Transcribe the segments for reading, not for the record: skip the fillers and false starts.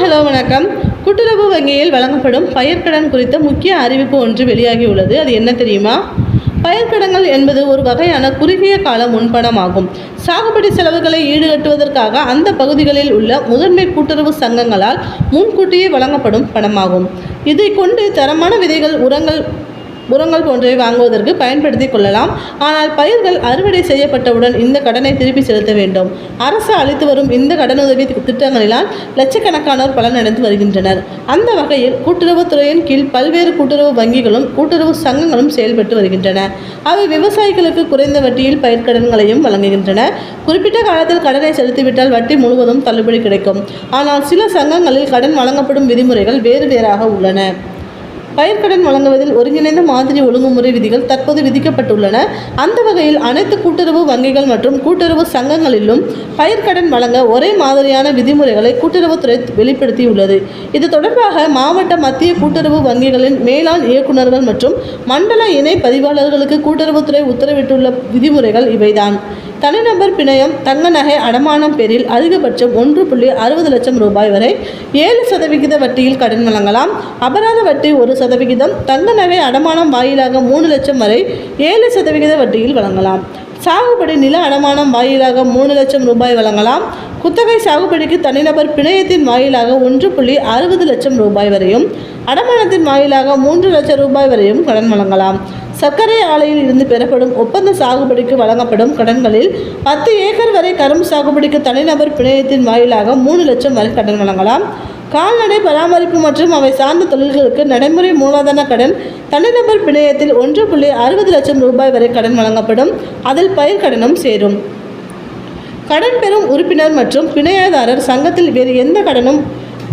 Hello வணக்கம். கூட்டுறவு வங்கியில் வழங்கப்படும் பயிர்க்கடன் குறித்த முக்கிய அறிவிப்பு ஒன்று வெளியாகியுள்ளது. அது என்ன தெரியுமா? பயிர்க்கடன்கள் என்பது ஒரு வகையான குறுகிய கால முன்பணம் ஆகும். சாகுபடி செலவுகளை ஈடுகட்டுவதற்காக அந்த பகுதிகளில் உள்ள முதன்மை கூட்டுறவு சங்கங்களால் முன்கூட்டியே வழங்கப்படும் பணமாகும். இதை கொண்டு தரமான விதைகள், உரங்கள் போன்றவை வாங்குவதற்கு பயன்படுத்தி கொள்ளலாம். ஆனால் பயிர்கள் அறுவடை செய்யப்பட்டவுடன் இந்த கடனை திருப்பி செலுத்த வேண்டும். அரசு அளித்து வரும் இந்த கடனுதவி திட்டங்களினால் லட்சக்கணக்கானோர் பலனடைந்து வருகின்றனர். அந்த வகையில் கூட்டுறவுத்துறையின் கீழ் பல்வேறு கூட்டுறவு வங்கிகளும் கூட்டுறவு சங்கங்களும் செயல்பட்டு வருகின்றன. அவை விவசாயிகளுக்கு குறைந்த வட்டியில் பயிர்க்கடன்களையும் வழங்குகின்றன. குறிப்பிட்ட காலத்தில் கடனை செலுத்திவிட்டால் வட்டி முழுவதும் தள்ளுபடி கிடைக்கும். ஆனால் சில சங்கங்களில் கடன் வழங்கப்படும் விதிமுறைகள் வேறு வேறாக உள்ளன. பயிர்க்கடன் வழங்குவதில் ஒருங்கிணைந்த மாதிரி ஒழுங்குமுறை விதிகள் தற்போது விதிக்கப்பட்டுள்ளன. அந்த வகையில் அனைத்து கூட்டுறவு வங்கிகள் மற்றும் கூட்டுறவு சங்கங்களிலும் பயிர்க்கடன் வழங்க ஒரே மாதிரியான விதிமுறைகளை கூட்டுறவுத்துறை வெளிப்படுத்தியுள்ளது. இது தொடர்பாக மாவட்ட, மத்திய கூட்டுறவு வங்கிகளின் மேலாண் இயக்குநர்கள் மற்றும் மண்டல இணை பதிவாளர்களுக்கு கூட்டுறவுத்துறை உத்தரவிட்டுள்ள விதிமுறைகள் இவைதான். தனிநபர் பிணையம் தங்க நகை அடமானம் பேரில் அதிகபட்சம் 1.60 லட்சம் ரூபாய் வரை 7% வட்டியில் கடன் வழங்கலாம். அபராத வட்டி 1%, தங்க நகை அடமானம் வாயிலாக 3 லட்சம் வரை 7% வட்டியில் வழங்கலாம். சாகுபடி நில அடமானம் வாயிலாக 3 லட்சம் ரூபாய் வழங்கலாம். குத்தகை சாகுபடிக்கு தனிநபர் பிணையத்தின் வாயிலாக 1.60 லட்சம் ரூபாய் வரையும், அடமானத்தின் வாயிலாக 3 லட்சம் ரூபாய் வரையும் கடன் வழங்கலாம். சர்க்கரை ஆலையில் இருந்து பெறப்படும் ஒப்பந்த சாகுபடிக்கு வழங்கப்படும் கடன்களில் 10 ஏக்கர் வரை கரும்பு சாகுபடிக்கு தனிநபர் பிணையத்தின் வாயிலாக 3 லட்சம் வரை கடன் வழங்கலாம். கால்நடை பராமரிப்பு மற்றும் அவை சார்ந்த தொழில்களுக்கு நடைமுறை மூலதன கடன் தனிநபர் பிணையத்தில் 1.60 லட்சம் ரூபாய் வரை கடன் வழங்கப்படும். அதில் பயிர்க்கடனும் சேரும். கடன் பெறும் உறுப்பினர் மற்றும் பிணையதாரர் சங்கத்தில் வேறு எந்த கடனும்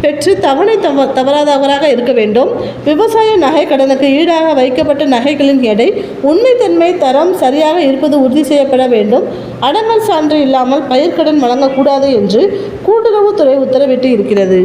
பெற்று தவணை தவறாதவராக இருக்க வேண்டும். விவசாய நகை கடனுக்கு ஈடாக வைக்கப்பட்ட நகைகளின் எடை, உண்மைத்தன்மை, தரம் சரியாக இருப்பது உறுதி செய்யப்பட வேண்டும். அடங்கல் சான்று இல்லாமல் பயிர்க்கடன் வழங்கக்கூடாது என்று கூட்டுறவுத்துறை உத்தரவிட்டு இருக்கிறது.